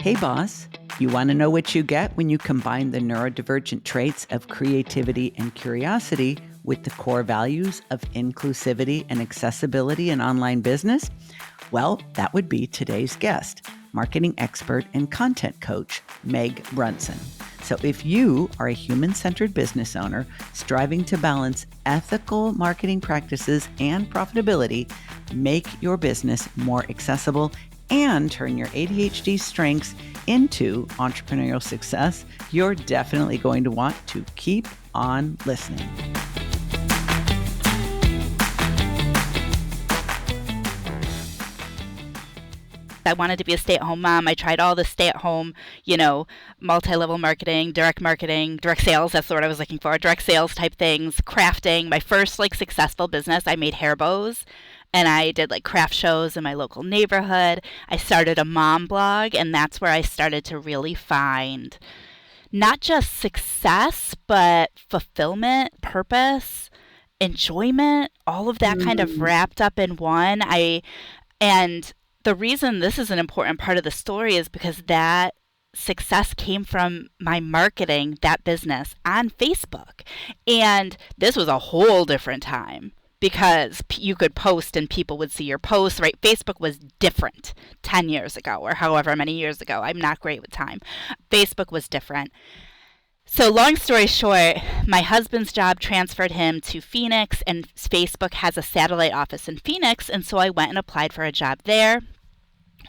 Hey, boss. You want to know what you get when you combine the neurodivergent traits of creativity and curiosity with the core values of inclusivity and accessibility in online business? Well, that would be today's guest, marketing expert and content coach, Meg Brunson. So if you are a human-centered business owner striving to balance ethical marketing practices and profitability, make your business more accessible and turn your ADHD strengths into entrepreneurial success, you're definitely going to want to keep on listening. I wanted to be a stay-at-home mom. I tried all the stay-at-home, multi-level marketing, direct sales. That's the word I was looking for. Direct sales type things, crafting. My first successful business, I made hair bows. And I did craft shows in my local neighborhood. I started a mom blog, and that's where I started to really find not just success, but fulfillment, purpose, enjoyment, all of that kind of wrapped up in one. And the reason this is an important part of the story is because that success came from my marketing that business on Facebook. And this was a whole different time, because you could post and people would see your posts, right? Facebook was different 10 years ago or however many years ago. I'm not great with time. Facebook was different. So long story short, my husband's job transferred him to Phoenix, and Facebook has a satellite office in Phoenix. And so I went and applied for a job there.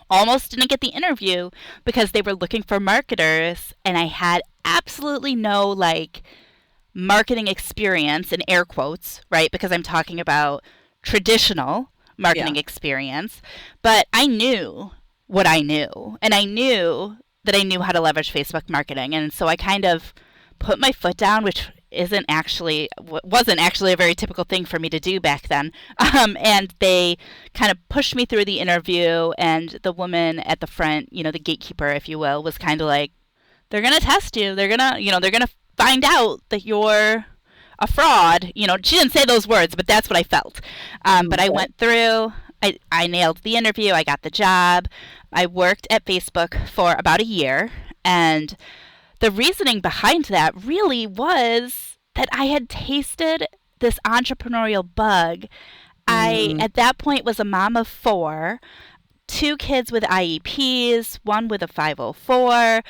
Almost didn't get the interview because they were looking for marketers, and I had absolutely no marketing experience, in air quotes, right? Because I'm talking about traditional marketing experience. But I knew what I knew, and I knew that I knew how to leverage Facebook marketing. And so I kind of put my foot down, which wasn't actually a very typical thing for me to do back then. And they kind of pushed me through the interview, and the woman at the front, the gatekeeper, if you will, was kind of like, they're going to test you. They're going to find out that you're a fraud. She didn't say those words, but that's what I felt. But I went through, I nailed the interview. I got the job. I worked at Facebook for about a year. And the reasoning behind that really was that I had tasted this entrepreneurial bug. I, at that point, was a mom of 4, 2 kids with IEPs, 1 with a 504,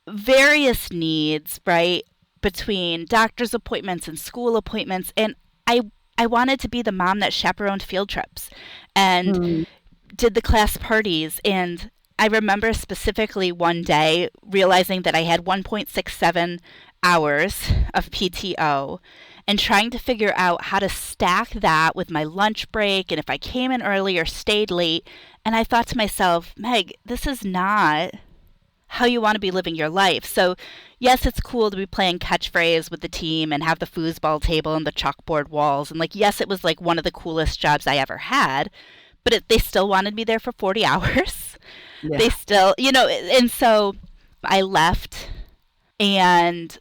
various needs, right, between doctor's appointments and school appointments. And I wanted to be the mom that chaperoned field trips and did the class parties. And I remember specifically one day realizing that I had 1.67 hours of PTO and trying to figure out how to stack that with my lunch break and if I came in early or stayed late. And I thought to myself, Meg, this is not how you want to be living your life. So yes, it's cool to be playing catchphrase with the team and have the foosball table and the chalkboard walls. And yes, it was one of the coolest jobs I ever had, but they still wanted me there for 40 hours. Yeah. They still, and so I left and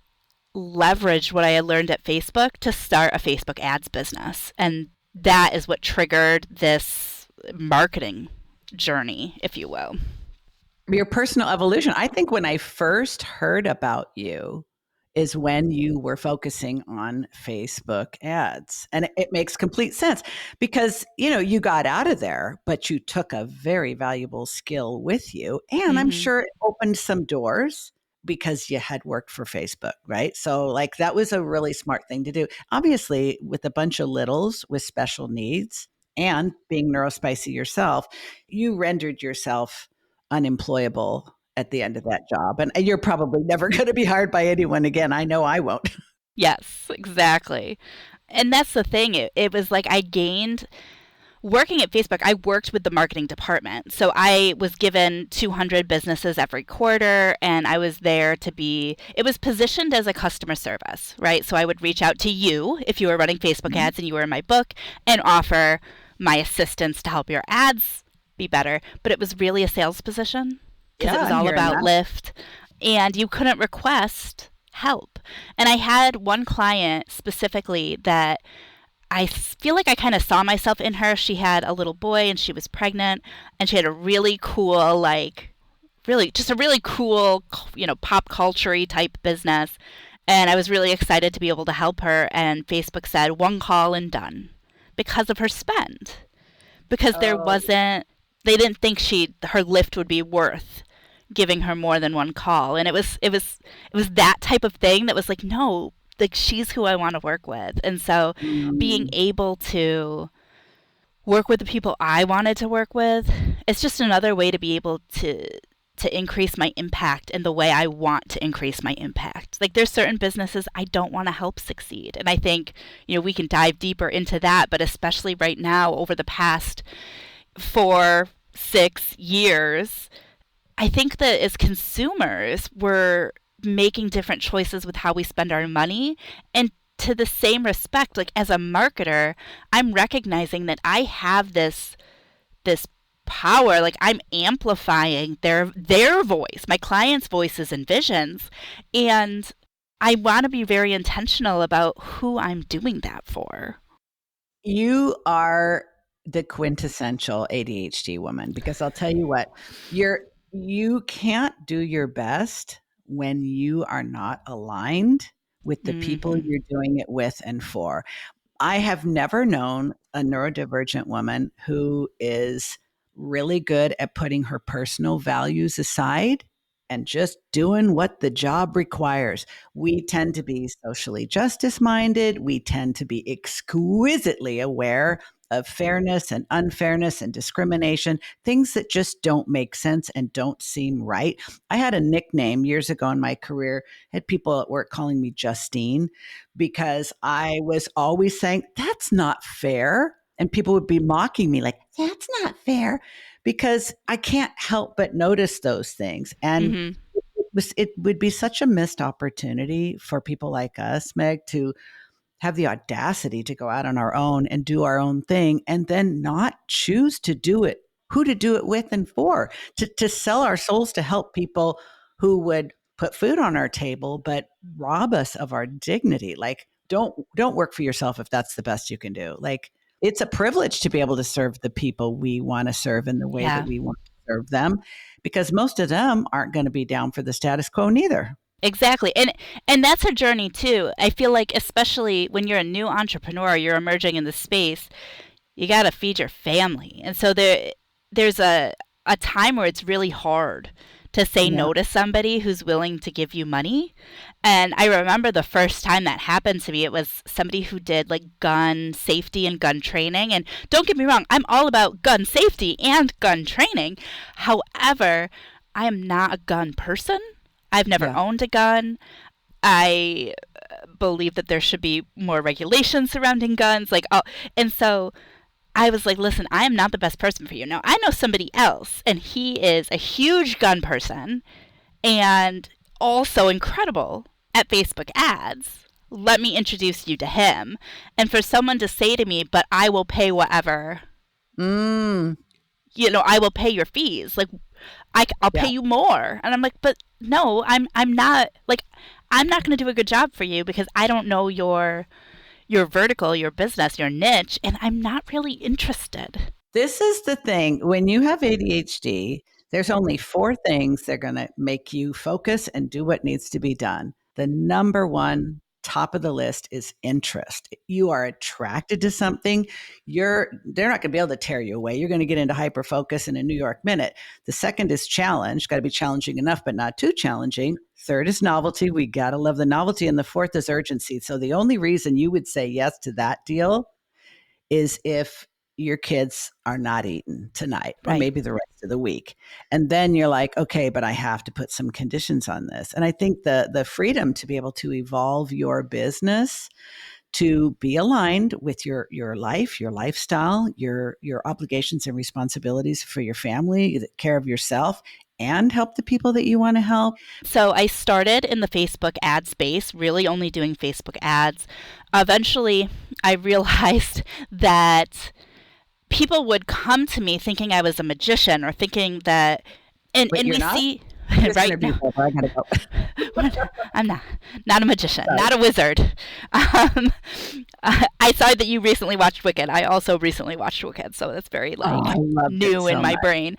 leveraged what I had learned at Facebook to start a Facebook ads business. And that is what triggered this marketing journey, if you will. Your personal evolution. I think when I first heard about you is when you were focusing on Facebook ads. And it makes complete sense because, you got out of there, but you took a very valuable skill with you. And I'm sure it opened some doors because you had worked for Facebook, right? So that was a really smart thing to do. Obviously, with a bunch of littles with special needs and being neurospicy yourself, you rendered yourself unemployable at the end of that job. And you're probably never going to be hired by anyone again. I know I won't. Yes, exactly. And that's the thing. It was I gained, working at Facebook, I worked with the marketing department. So I was given 200 businesses every quarter, and I was there it was positioned as a customer service, right? So I would reach out to you if you were running Facebook ads and you were in my book and offer my assistance to help your ads be better. But it was really a sales position because it was all about lift, and you couldn't request help. And I had one client specifically that I feel like I kind of saw myself in her. She had a little boy and she was pregnant, and she had a really cool really just a really cool, pop culture type business. And I was really excited to be able to help her. And Facebook said one call and done because of her spend. Because Oh, they didn't think her lift would be worth giving her more than one call. And it was that type of thing that was like, no, like she's who I want to work with. And so being mm. able to work with the people I wanted to work with, it's just another way to be able to increase my impact in the way I want to increase my impact. Like there's certain businesses I don't want to help succeed. And I think, we can dive deeper into that, but especially right now over the past 4, 6 years, I think that as consumers, we're making different choices with how we spend our money. And to the same respect, like as a marketer, I'm recognizing that I have this power. Like I'm amplifying their voice, my clients' voices and visions. And I want to be very intentional about who I'm doing that for. You are the quintessential ADHD woman because I'll tell you what, you can't do your best when you are not aligned with the people Hmm. you're doing it with and for. I have never known a neurodivergent woman who is really good at putting her personal values aside and just doing what the job requires. We tend to be socially justice minded. We tend to be exquisitely aware of fairness and unfairness and discrimination, things that just don't make sense and don't seem right. I had a nickname years ago in my career, had people at work calling me Justine because I was always saying, that's not fair. And people would be mocking me, like, that's not fair, because I can't help but notice those things. And Hmm. it would be such a missed opportunity for people like us, Meg, to have the audacity to go out on our own and do our own thing and then not choose to do it, who to do it with and for, to sell our souls to help people who would put food on our table but rob us of our dignity. Like don't work for yourself if that's the best you can do. Like it's a privilege to be able to serve the people we want to serve in the way that Yeah. we want to serve them, because most of them aren't going to be down for the status quo neither. Exactly. And that's a journey too. I feel like especially when you're a new entrepreneur, you're emerging in the space, you got to feed your family. And so there's a time where it's really hard to say Yeah. no to somebody who's willing to give you money. And I remember the first time that happened to me, it was somebody who did like gun safety and gun training. And don't get me wrong, I'm all about gun safety and gun training. However, I am not a gun person. I've never Yeah. owned a gun. I believe that there should be more regulations surrounding guns. And so I was like, listen, I am not the best person for you. Now, I know somebody else, and he is a huge gun person and also incredible at Facebook ads. Let me introduce you to him. And for someone to say to me, but I will pay whatever, Mm, I will pay your fees. Like, I'll yeah. pay you more. And I'm like, but no, I'm not, like, I'm not going to do a good job for you because I don't know your vertical, your business, your niche, and I'm not really interested. This is the thing. When you have ADHD, there's only four things that are going to make you focus and do what needs to be done. The number one, top of the list, is interest. You are attracted to something, they're not going to be able to tear you away. You're going to get into hyper focus in a New York minute. The second is challenge. Got to be challenging enough, but not too challenging. Third is novelty. We got to love the novelty. And the fourth is urgency. So the only reason you would say yes to that deal is if your kids are not eating tonight or Right. maybe the rest of the week. And then you're like, okay, but I have to put some conditions on this. And I think the freedom to be able to evolve your business to be aligned with your life, your lifestyle, your obligations and responsibilities for your family, care of yourself, and help the people that you want to help. So I started in the Facebook ad space, really only doing Facebook ads. Eventually, I realized that people would come to me thinking I was a magician or thinking that, Wait, and you're we not? see This right interview's now. over. I gotta go. I'm not a magician, Sorry. not a wizard. Um, I saw that you recently watched Wicked. I also recently watched Wicked, so that's very Oh, like I loved it new in so my much. brain.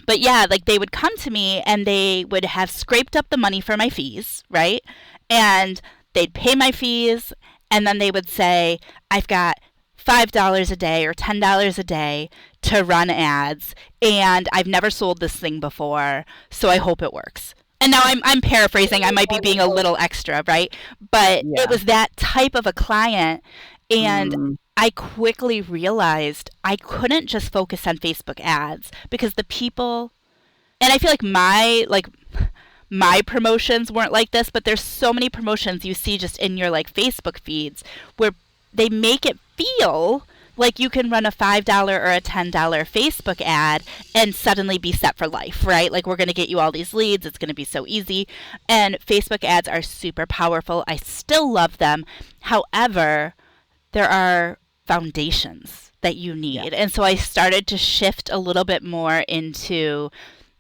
But yeah, like they would come to me and they would have scraped up the money for my fees, right? And they'd pay my fees, and then they would say, I've got $5 a day or $10 a day to run ads, and I've never sold this thing before, so I hope it works. And now I'm paraphrasing, I might be being a little extra, right? But it Yeah. was that type of a client, and Mm, I quickly realized I couldn't just focus on Facebook ads because the people, and I feel like my promotions weren't like this, but there's so many promotions you see just in your like Facebook feeds where they make it feel like you can run a $5 or a $10 Facebook ad and suddenly be set for life, right? Like we're going to get you all these leads, it's going to be so easy. And Facebook ads are super powerful. I still love them. However, there are foundations that you yeah. need. And so I started to shift a little bit more into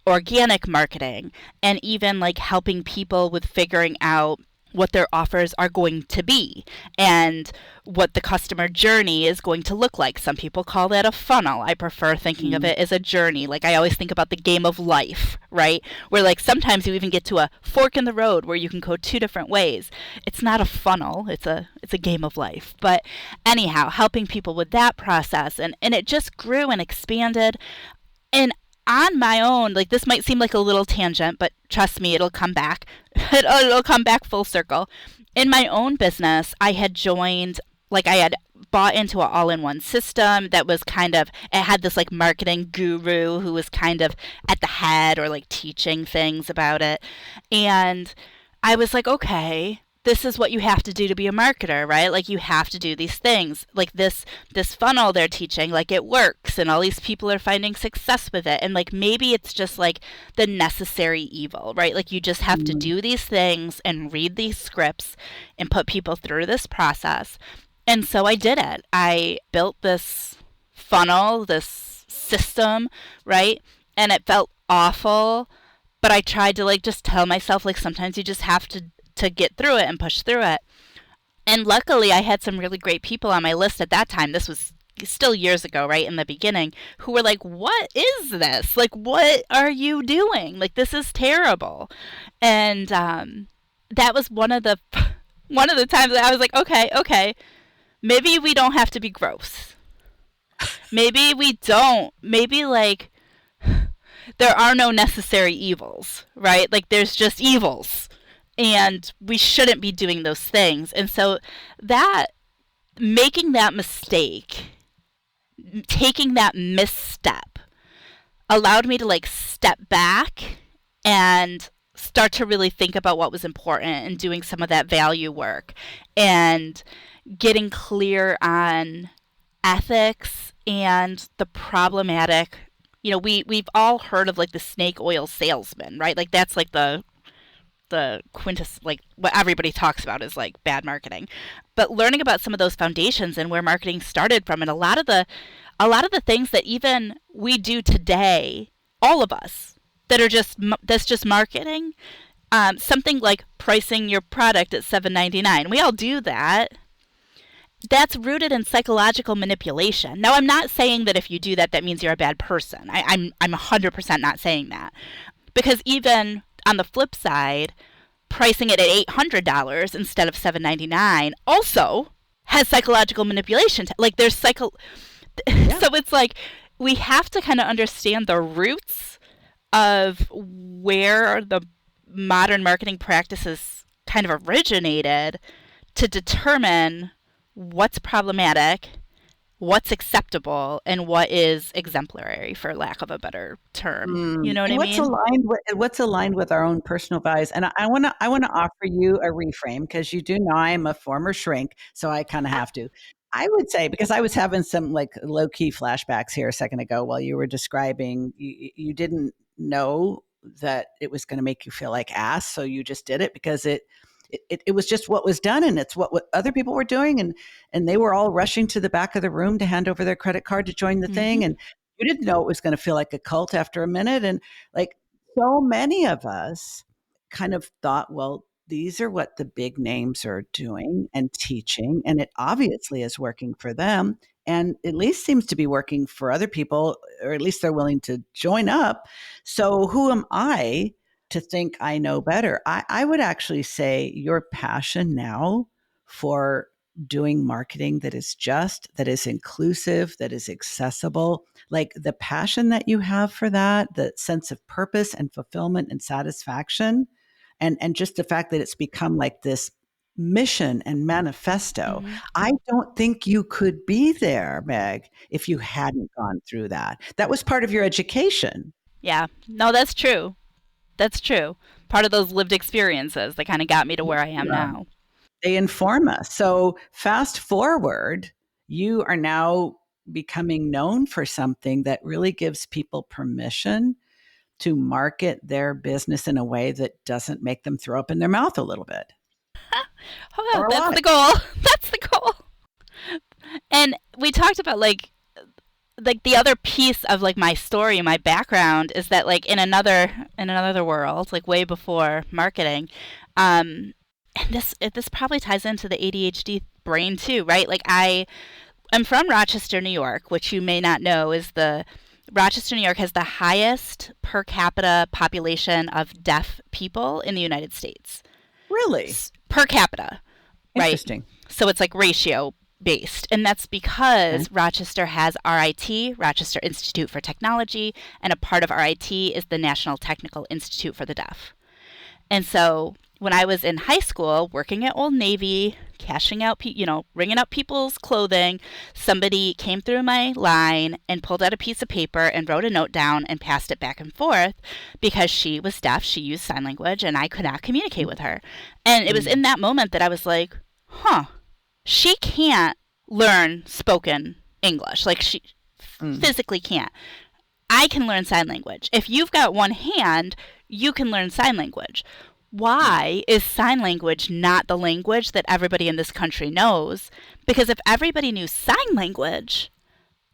organic marketing and even like helping people with figuring out what their offers are going to be and what the customer journey is going to look like. Some people call that a funnel. I prefer thinking of Mm, it as a journey. Like I always think about the game of life, right? Where like sometimes you even get to a fork in the road where you can go two different ways. It's not a funnel, it's a game of life. But anyhow, helping people with that process and it just grew and expanded. And on my own, like this might seem like a little tangent, but trust me, it'll come back. It'll come back full circle. In my own business, I had joined, like, I had bought into an all in one system that was kind of, it had this like marketing guru who was kind of at the head or like teaching things about it. And I was like, okay, this is what you have to do to be a marketer, right? Like you have to do these things. Like this funnel they're teaching, like it works and all these people are finding success with it. And like maybe it's just like the necessary evil, right? Like you just have to mm, do these things and read these scripts and put people through this process. And so I did it. I built this funnel, this system, right? And it felt awful, but I tried to like just tell myself like sometimes you just have to get through it and push through it. And luckily I had some really great people on my list at that time. This was still years ago, right in the beginning, who were like, "What is this? Like what are you doing? Like this is terrible." And that was one of the one of the times that I was like, "Okay, okay. Maybe we don't have to be gross. Maybe we don't. Maybe like there are no necessary evils, right? Like there's just evils. And we shouldn't be doing those things." And so that making that mistake, taking that misstep allowed me to like step back and start to really think about what was important and doing some of that value work and getting clear on ethics and the problematic, we've all heard of like the snake oil salesman, right? Like that's like the quintus, like what everybody talks about is like bad marketing. But learning about some of those foundations and where marketing started from, and a lot of the things that even we do today, all of us, that's just marketing. Something like pricing your product at $7.99. We all do that. That's rooted in psychological manipulation. Now, I'm not saying that if you do that, that means you're a bad person. I'm 100% not saying that. Because even on the flip side, pricing it at $800 instead of $7.99 also has psychological manipulation. Like there's yeah. so it's like we have to kind of understand the roots of where the modern marketing practices kind of originated to determine what's problematic, what's acceptable, and what is exemplary, for lack of a better term. You Mm, know what and I mean? what's aligned with our own personal values. And I wanna offer you a reframe because you do know I am a former shrink, so I kinda have to. I would say because I was having some, like, low-key flashbacks here a second ago while you were describing you didn't know that it was gonna make you feel like ass, so you just did it because it was just what was done, and it's what other people were doing, and they were all rushing to the back of the room to hand over their credit card to join the Hmm. thing, and you didn't know it was going to feel like a cult after a minute. And like so many of us kind of thought, well, these are what the big names are doing and teaching, and it obviously is working for them. and at least seems to be working for other people, or at least they're willing to join up. So who am I to think I know better? I would actually say your passion now for doing marketing that is just, that is inclusive, that is accessible, like the passion that you have for that, the sense of purpose and fulfillment and satisfaction, and just the fact that it's become like this mission and manifesto. Mm-hmm. I don't think you could be there, Meg, if you hadn't gone through that. That was part of your education. Yeah. No, that's true. That's true. Part of those lived experiences that kind of got me to where I am Yeah. now. They inform us. So fast forward, you are now becoming known for something that really gives people permission to market their business in a way that doesn't make them throw up in their mouth a little bit Oh, or a that's lot. the goal. That's the goal. And we talked about like the other piece of like my story, my background is that like in another world, like way before marketing, and this probably ties into the ADHD brain too, right? Like I'm from Rochester, New York, which you may not know is the Rochester, New York has the highest per capita population of deaf people in the United States. Really Per capita, right? interesting. So it's like ratio based. And that's Okay. because Rochester has RIT, Rochester Institute for Technology, and a part of RIT is the National Technical Institute for the Deaf. And so when I was in high school, working at Old Navy, cashing out, ringing up people's clothing, somebody came through my line and pulled out a piece of paper and wrote a note down and passed it back and forth because she was deaf. She used sign language and I could not communicate with her. And it was Mm, in that moment that I was like, huh, she can't learn spoken English. Like she mm, physically can't. I can learn sign language. If you've got one hand, you can learn sign language. yeah. Why is sign language not the language that everybody in this country knows? Because if everybody knew sign language,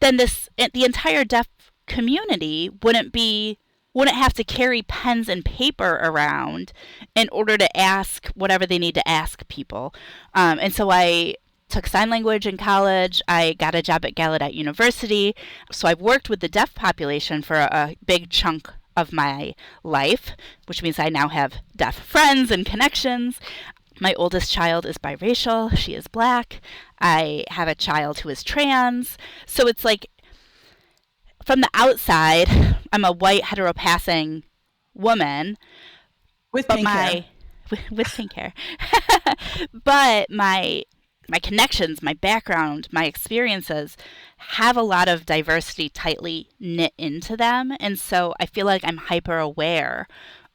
then the entire deaf community wouldn't have to carry pens and paper around in order to ask whatever they need to ask people. And so I took sign language in college. I got a job at Gallaudet University. So I've worked with the deaf population for a big chunk of my life, which means I now have deaf friends and connections. My oldest child is biracial. She is black. I have a child who is trans. So it's like from the outside, I'm a white heteropassing woman, With but pink hair. my with pink hair, but my connections, my background, my experiences have a lot of diversity tightly knit into them, and so I feel like I'm hyper aware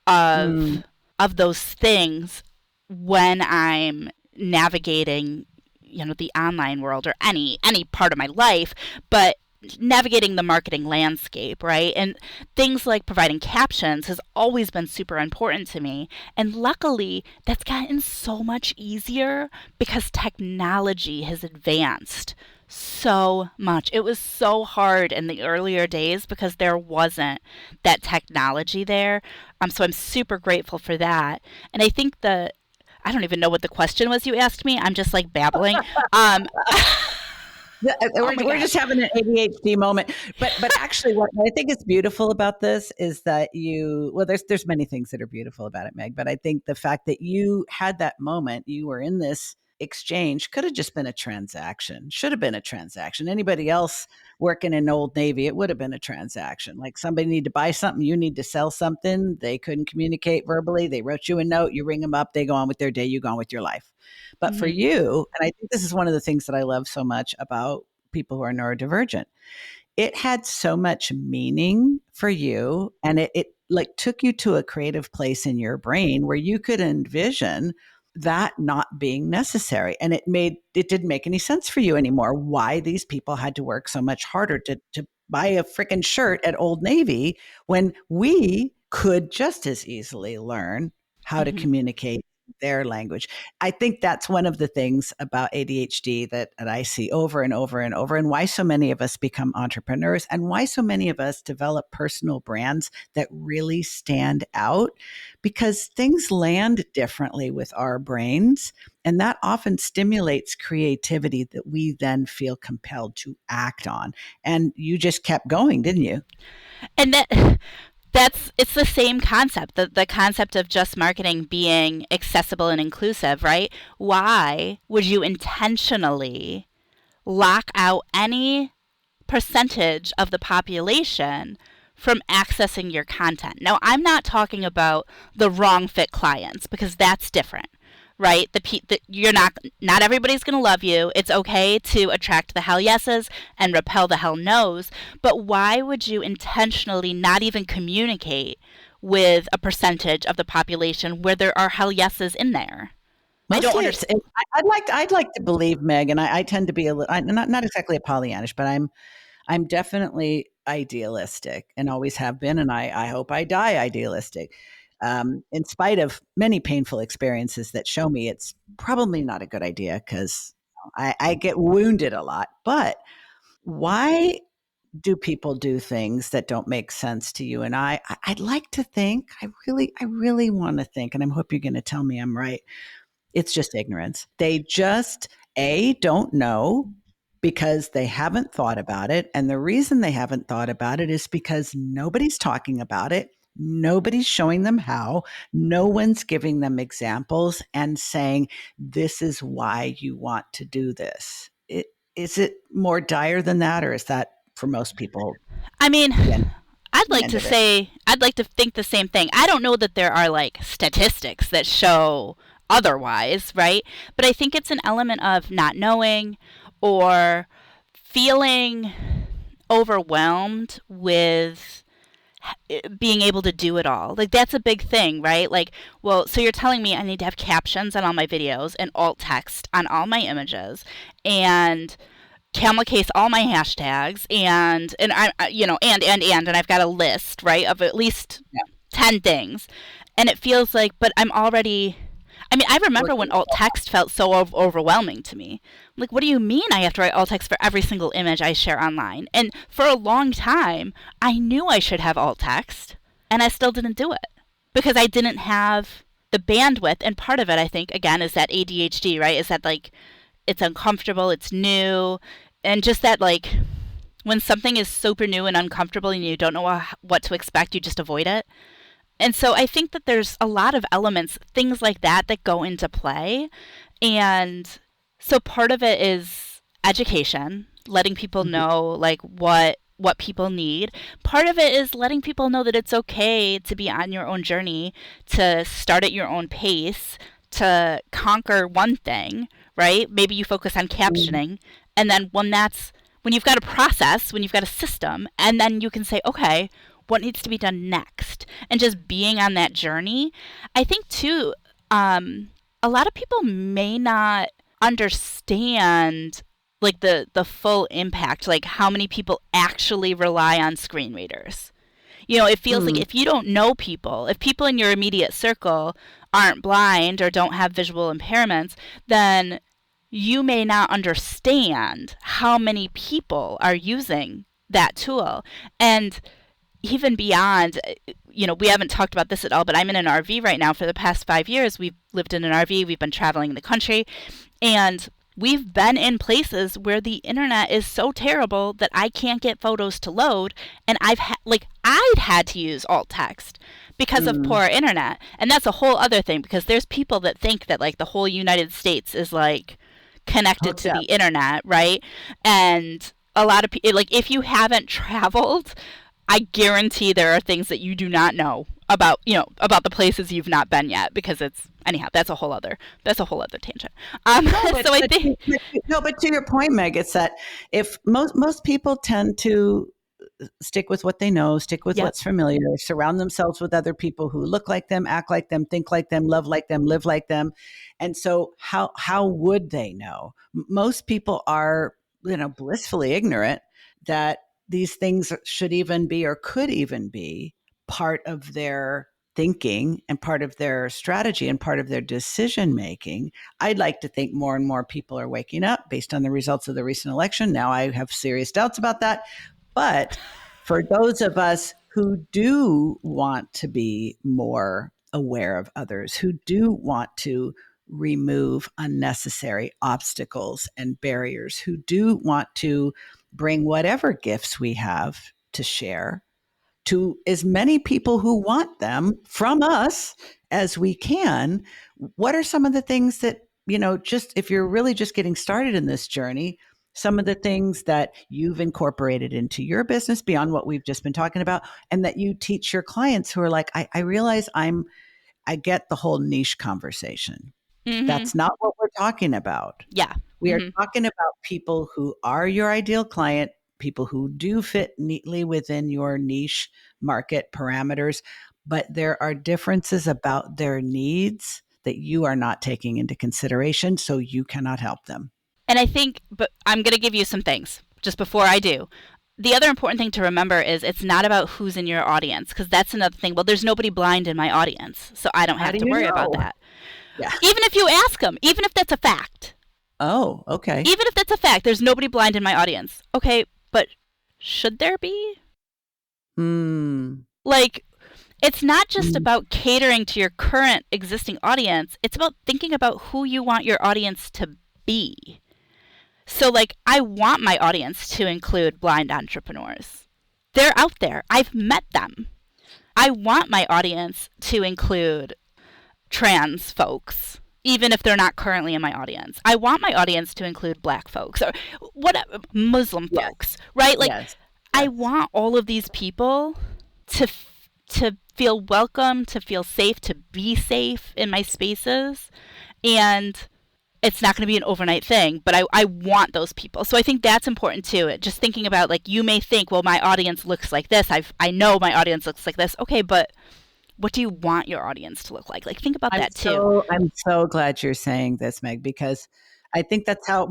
Mm, of those things when I'm navigating the online world or any part of my life, but navigating the marketing landscape, right? And things like providing captions has always been super important to me. And luckily, that's gotten so much easier because technology has advanced so much. It was so hard in the earlier days because there wasn't that technology there. So I'm super grateful for that. And I think I don't even know what the question was you asked me. I'm just like babbling. Um, oh my we're God. just having an ADHD moment, but actually, what I think is beautiful about this is that there's many things that are beautiful about it, Meg. But I think the fact that you had that moment, you were in this exchange, could have just been a transaction, should have been a transaction. Anybody else working in Old Navy, it would have been a transaction. Like somebody need to buy something, you need to sell something. They couldn't communicate verbally. They wrote you a note, you ring them up, they go on with their day, you go on with your life. But for Mhm. you, and I think this is one of the things that I love so much about people who are neurodivergent, it had so much meaning for you. And it like took you to a creative place in your brain where you could envision that not being necessary. And it didn't make any sense for you anymore why these people had to work so much harder to buy a freaking shirt at Old Navy when we could just as easily learn how to Mhm. communicate their language. I think that's one of the things about ADHD that I see over and over and over, and why so many of us become entrepreneurs and why so many of us develop personal brands that really stand out, because things land differently with our brains. And that often stimulates creativity that we then feel compelled to act on. And you just kept going, didn't you? And that's it's the same concept, the concept of just marketing being accessible and inclusive, right? Why would you intentionally lock out any percentage of the population from accessing your content? Now, I'm not talking about the wrong fit clients, because that's different, right? You're not everybody's going to love you. It's okay to attract the hell yeses and repel the hell nos, but why would you intentionally not even communicate with a percentage of the population where there are hell yeses in there? I don't Mostly, understand. I'd like to believe, Meg, and I tend to be a little, not exactly a Pollyannish, but I'm definitely idealistic and always have been, and I hope I die idealistic. In spite of many painful experiences that show me it's probably not a good idea, because I get wounded a lot. But why do people do things that don't make sense to you and I'd like to think, I really want to think, and I hope you're going to tell me I'm right, it's just ignorance. They just, A, don't know because they haven't thought about it. And the reason they haven't thought about it is because nobody's talking about it. Nobody's showing them how. No one's giving them examples and saying, this is why you want to do this. Is it more dire than that, or is that for most people I mean, the end, the end of it? I'd like to think the same thing. I don't know that there are like statistics that show otherwise, right? But I think it's an element of not knowing or feeling overwhelmed with being able to do it all. Like, that's a big thing, right? Like, well, so you're telling me I need to have captions on all my videos and alt text on all my images and camel case all my hashtags, and I and I've got a list, right, of at least Yeah. 10 things. And it feels like, but I'm already, I mean, I remember when Working. alt text felt so overwhelming to me. I'm like, what do you mean I have to write alt text for every single image I share online? And for a long time, I knew I should have alt text, and I still didn't do it because I didn't have the bandwidth. And part of it, I think, again, is that ADHD, right? Is that like it's uncomfortable, it's new, and just that, like, when something is super new and uncomfortable and you don't know what to expect, you just avoid it. And so I think that there's a lot of elements, things like that, that go into play. And so part of it is education, letting people Mhm. know like what people need. Part of it is letting people know that it's okay to be on your own journey, to start at your own pace, to conquer one thing, right? Maybe you focus on Mhm. captioning, and then when you've got a process, when you've got a system, and then you can say, okay, what needs to be done next? And just being on that journey. I think too, a lot of people may not understand like the full impact, like how many people actually rely on screen readers. You know, it feels like Mm. if you don't know people, if people in your immediate circle aren't blind or don't have visual impairments, then you may not understand how many people are using that tool. And even beyond, we haven't talked about this at all, but I'm in an RV right now. For the past 5 years, we've lived in an RV, we've been traveling the country, and we've been in places where the internet is so terrible that I can't get photos to load, and I'd had to use alt text because of Mm. poor internet. And that's a whole other thing, because there's people that think that like the whole United States is like connected Hooked to the up. internet, right? And a lot of people, like, if you haven't traveled, I guarantee there are things that you do not know about, about the places you've not been yet, because it's anyhow, that's a whole other tangent. No, but So I but think, no, but to your point, Meg, it's that if most people tend to stick with what they know, stick with yep. what's familiar, surround themselves with other people who look like them, act like them, think like them, love like them, live like them. And so how would they know? Most people are, blissfully ignorant that these things should even be or could even be part of their thinking and part of their strategy and part of their decision making. I'd like to think more and more people are waking up based on the results of the recent election. Now I have serious doubts about that. But for those of us who do want to be more aware of others, who do want to remove unnecessary obstacles and barriers, who do want to bring whatever gifts we have to share to as many people who want them from us as we can, what are some of the things that, just if you're really just getting started in this journey, some of the things that you've incorporated into your business beyond what we've just been talking about, and that you teach your clients who are like, I realize I get the whole niche conversation. Mm-hmm. That's not what we're talking about. Yeah. We are Mm-hmm. talking about people who are your ideal client, people who do fit neatly within your niche market parameters, but there are differences about their needs that you are not taking into consideration, so you cannot help them. And I think, but I'm going to give you some things just before I do. The other important thing to remember is it's not about who's in your audience, because that's another thing. Well, there's nobody blind in my audience, so I don't How have do to you worry about know? that. Yeah. Even if you ask them, even if that's a fact, Oh, okay. even if that's a fact, there's nobody blind in my audience. Okay, but should there be? Hmm. Like, it's not just Mm. about catering to your current existing audience, it's about thinking about who you want your audience to be. So, like, I want my audience to include blind entrepreneurs. They're out there, I've met them. I want my audience to include trans folks, even if they're not currently in my audience. I want my audience to include black folks or whatever, Muslim Yes. folks, right? Like, Yes. I Yes. want all of these people to to feel welcome, to feel safe, to be safe in my spaces, and it's not going to be an overnight thing, but I want those people. So I think that's important too. Just thinking about, like, you may think, well, my audience looks like this. I know my audience looks like this. Okay, but what do you want your audience to look like? Like, think about that too. I'm so glad you're saying this, Meg, because I think that's how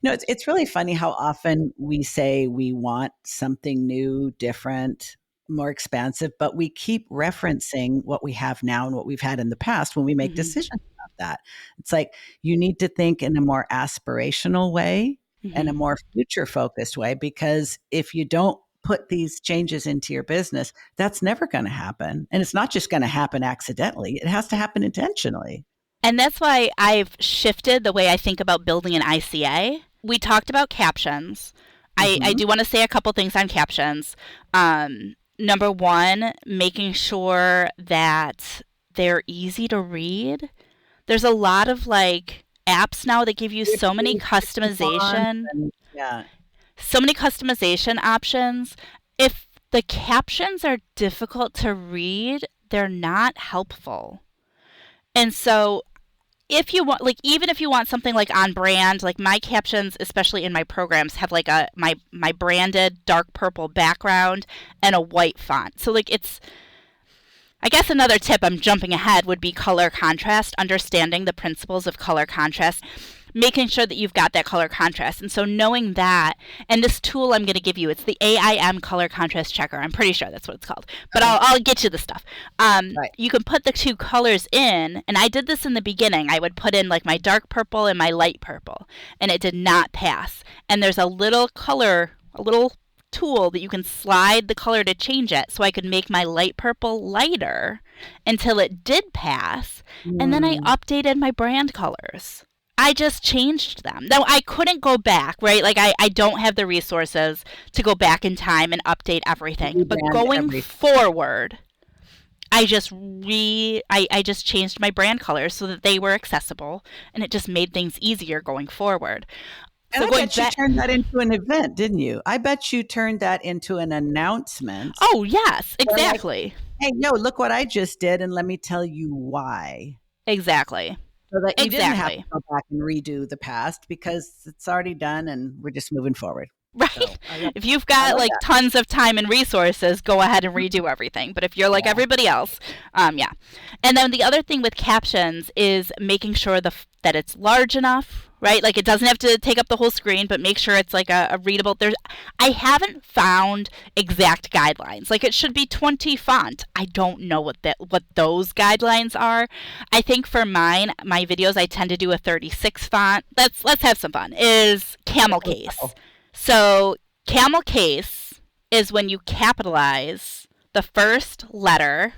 it's really funny how often we say we want something new, different, more expansive, but we keep referencing what we have now and what we've had in the past when we make Hmm. decisions about that. It's like you need to think in a more aspirational way and Hmm. a more future focused way, because if you don't put these changes into your business, that's never going to happen. And it's not just going to happen accidentally, it has to happen intentionally. And that's why I've shifted the way I think about building an ICA. We talked about captions. I Hmm. do want to say a couple things on captions. Number one, making sure that they're easy to read. There's a lot of, like, apps now that give you Scripty, scripty fonts customization, and yeah. so many customization options. If the captions are difficult to read, they're not helpful. And so if you want, like, even if you want something like on brand, like my captions, especially in my programs, have like my branded dark purple background and a white font. So, like, it's, I guess another tip, I'm jumping ahead, would be color contrast, understanding the principles of color contrast, making sure that you've got that color contrast. And so knowing that, and this tool I'm going to give you, it's the AIM color contrast checker. I'm pretty sure that's what it's called, but Okay. I'll get you the stuff. Right. You can put the two colors in, and I did this in the beginning. I would put in like my dark purple and my light purple, and it did not pass. And there's a little color, a little tool that you can slide the color to change it, so I could make my light purple lighter until it did pass, and then I Mm. updated my brand colors. I just changed them. Now, I couldn't go back, right? Like, I don't have the resources to go back in time and update everything. But Rebrand going everything. forward, I just changed my brand colors so that they were accessible, and it just made things easier going forward. And So I going bet you back, turned that into an event, didn't you? I bet you turned that into an announcement. oh yes, Or like, exactly. hey, yo, look what I just did, and let me tell you why. Exactly. So that you didn't have to Exactly. go back and redo the past because it's already done and we're just moving forward. Right? So I love If you've I got love like that. tons of time and resources, go ahead and redo everything. But if you're like Yeah. everybody else, yeah. And then the other thing with captions is making sure that it's large enough, right? Like it doesn't have to take up the whole screen, but make sure it's like a readable. I haven't found exact guidelines. Like it should be 20 font. I don't know what those guidelines are. I think for my videos, I tend to do a 36 font. Let's have some fun. Is camel case. Oh, So, camel case is when you capitalize the first letter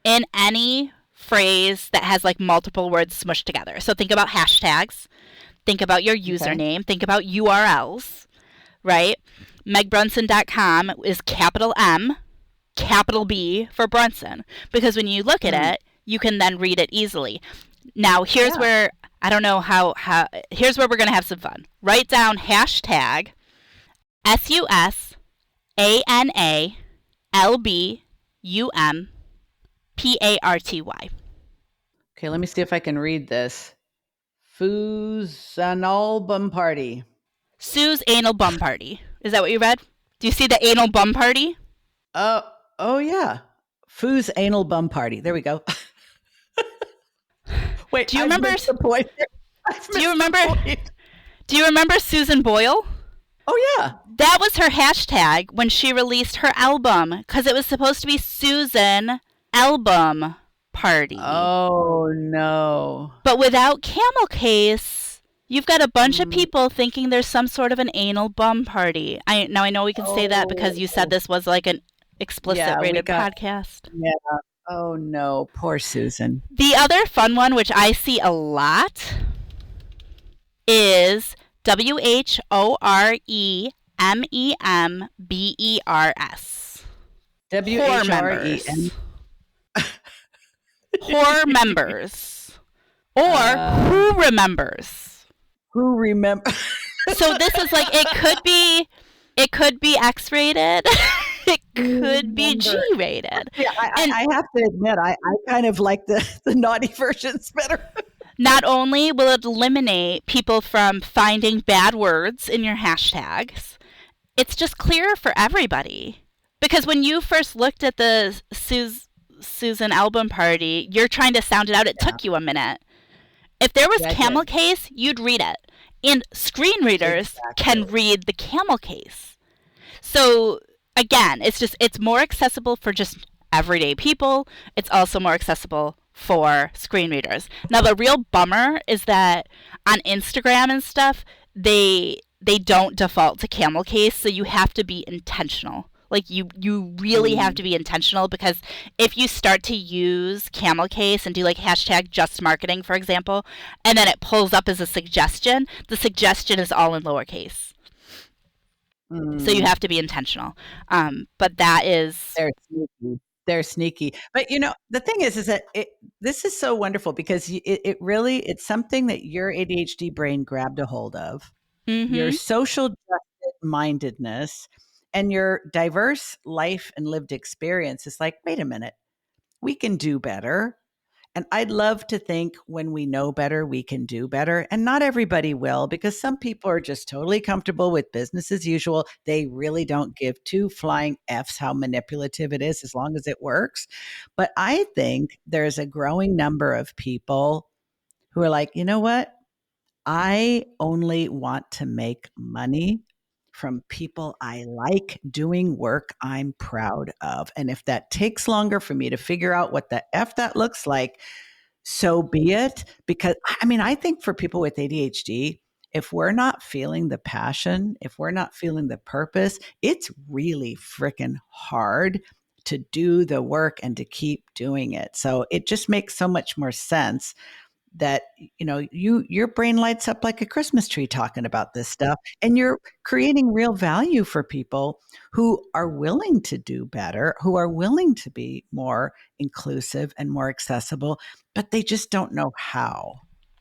in any phrase that has like multiple words smushed together. So, think about hashtags, think about your okay. username, think about URLs, right? megbrunson.com is capital M, capital B for Brunson. Because when you look at Mm, it, you can then read it easily. Now, here's yeah. where I don't know here's where we're going to have some fun. Write down hashtag SUSANALBUMPARTY. Okay, let me see if I can read this. Foos an album party. Sue's anal bum party. Is that what you read? Do you see the anal bum party? Oh, oh yeah. Foo's anal bum party. There we go. Wait, Do you I've remember? missed the point. I've Do you missed the remember? point. Do you remember Susan Boyle? Oh yeah. That was her hashtag when she released her album because it was supposed to be Susan album party. Oh no. But without camel case, you've got a bunch of Mm, people thinking there's some sort of an anal bum party. I know we can say that because you said oh this was like an explicit yeah, we rated got podcast. yeah. Oh no, poor Susan. The other fun one, which I see a lot, is WHOREMEMBERS. Horror WHREN. members. Horror members. Or Uh, who remembers. who remember? So this is like it could be X rated. It Who could be G remember? rated. Yeah, And I have to admit, I kind of like the naughty versions better. not only will it eliminate people from finding bad words in your hashtags, it's just clearer for everybody. Because when you first looked at the Susan album party, you're trying to sound it out. It Yeah, took you a minute. If there was yeah, I camel did. case, you'd read it. And screen readers Exactly. can read the camel case. So again, it's more accessible for just everyday people. It's also more accessible for screen readers. Now the real bummer is that on Instagram and stuff, they don't default to camel case, so you have to be intentional. Like you really have Mm, to be intentional because if you start to use camel case and do like hashtag just marketing, for example, and then it pulls up as a suggestion, the suggestion is all in lowercase. So you mm. have to be intentional. But that is, They're sneaky. They're sneaky. But the thing is that this is so wonderful because it really it's something that your ADHD brain grabbed a hold of. Your mm-hmm, social justice mindedness and your diverse life and lived experience is like, wait a minute, we can do better. And I'd love to think when we know better, we can do better. And not everybody will, because some people are just totally comfortable with business as usual. They really don't give two flying F's how manipulative it is as long as it works. But I think there's a growing number of people who are like, you know what? I only want to make money from people I like doing work I'm proud of. And if that takes longer for me to figure out what the F that looks like, so be it. Because I mean, I think for people with ADHD, if we're not feeling the passion, if we're not feeling the purpose, it's really freaking hard to do the work and to keep doing it. So it just makes so much more sense that your brain lights up like a Christmas tree talking about this stuff, and you're creating real value for people who are willing to do better, who are willing to be more inclusive and more accessible, but they just don't know how.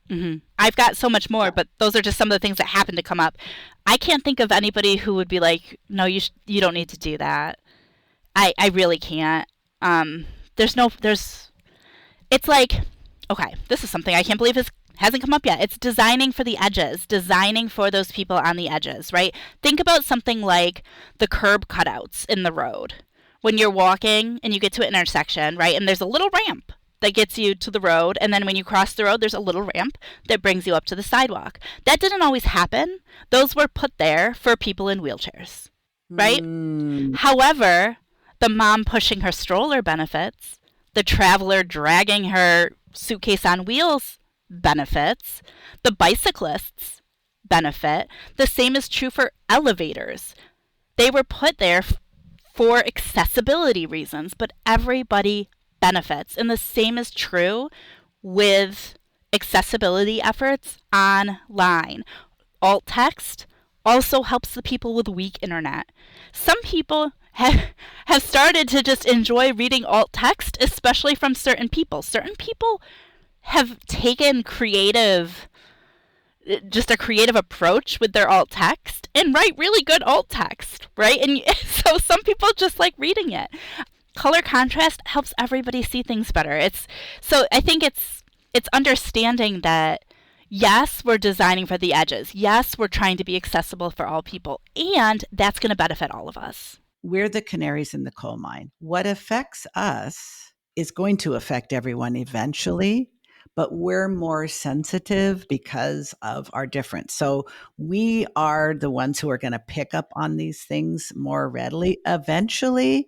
mm-hmm. I've got so much more, but those are just some of the things that happen to come up. I can't think of anybody who would be like, no, you don't need to do that. I really can't. Um, there's no, there's, it's like, okay, this is something I can't believe is Hasn't come up yet. It's designing for the edges, designing for those people on the edges, right? Think about something like the curb cutouts in the road. When you're walking and you get to an intersection, right, and there's a little ramp that gets you to the road, and then when you cross the road, there's a little ramp that brings you up to the sidewalk. That didn't always happen. Those were put there for people in wheelchairs, right? However, the mom pushing her stroller benefits, the traveler dragging her suitcase on wheels benefits, the bicyclists benefit. The same is true for elevators. They were put there for accessibility reasons, but everybody benefits. And the same is true with accessibility efforts online. Alt text also helps the people with weak internet. Some people have started to just enjoy reading alt text, especially from certain people. Certain people have taken just a creative approach with their alt text and write really good alt text, right? And so some people just like reading it. Color contrast helps everybody see things better. So I think it's understanding that yes, we're designing for the edges. Yes, we're trying to be accessible for all people, and that's going to benefit all of us. We're the canaries in the coal mine. What affects us is going to affect everyone eventually, but we're more sensitive because of our difference. So we are the ones who are going to pick up on these things more readily. Eventually,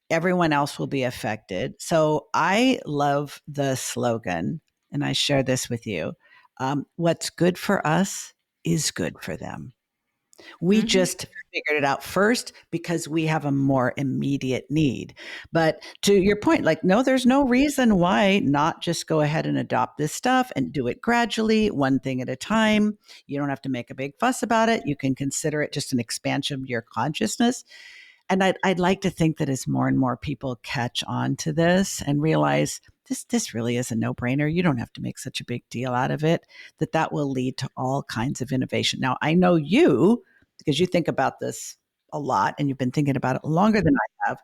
everyone else will be affected. So I love the slogan, and I share this with you. What's good for us is good for them. We just figured it out first because we have a more immediate need. But to your point, like, no, there's no reason why not just go ahead and adopt this stuff and do it gradually, one thing at a time. You don't have to make a big fuss about it. You can consider it just an expansion of your consciousness. And I'd like to think that as more and more people catch on to this and realize this really is a no-brainer. You don't have to make such a big deal out of it, that will lead to all kinds of innovation. Now, I know you, because you think about this a lot and you've been thinking about it longer than I have,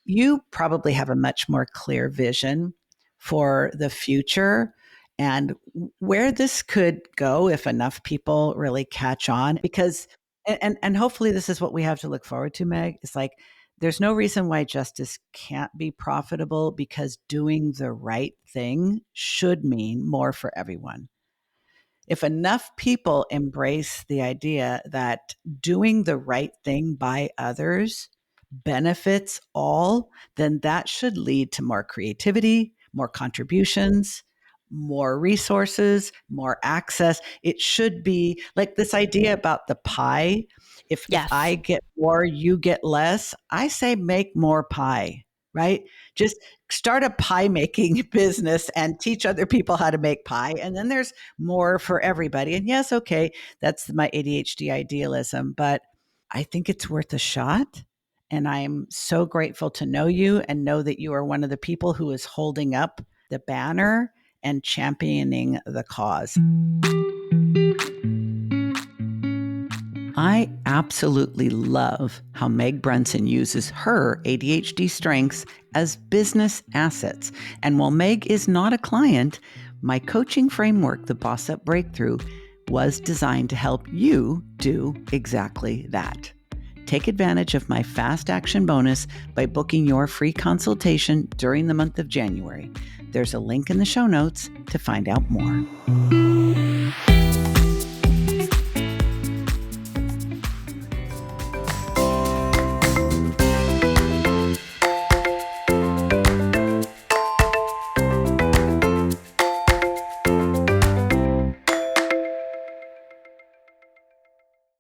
you probably have a much more clear vision for the future and where this could go if enough people really catch on. Because and hopefully this is what we have to look forward to, Meg. It's like there's no reason why justice can't be profitable, because doing the right thing should mean more for everyone. If enough people embrace the idea that doing the right thing by others benefits all, then that should lead to more creativity, more contributions, more resources, more access. It should be like this idea about the pie. If Yes. I get more, you get less, I say make more pie, right? Just start a pie making business and teach other people how to make pie. And then there's more for everybody. And yes, okay, that's my ADHD idealism, but I think it's worth a shot. And I'm so grateful to know you and know that you are one of the people who is holding up the banner and championing the cause. I absolutely love how Meg Brunson uses her ADHD strengths as business assets. And while Meg is not a client, my coaching framework, the Boss Up Breakthrough, was designed to help you do exactly that. Take advantage of my fast action bonus by booking your free consultation during the month of January. There's a link in the show notes to find out more.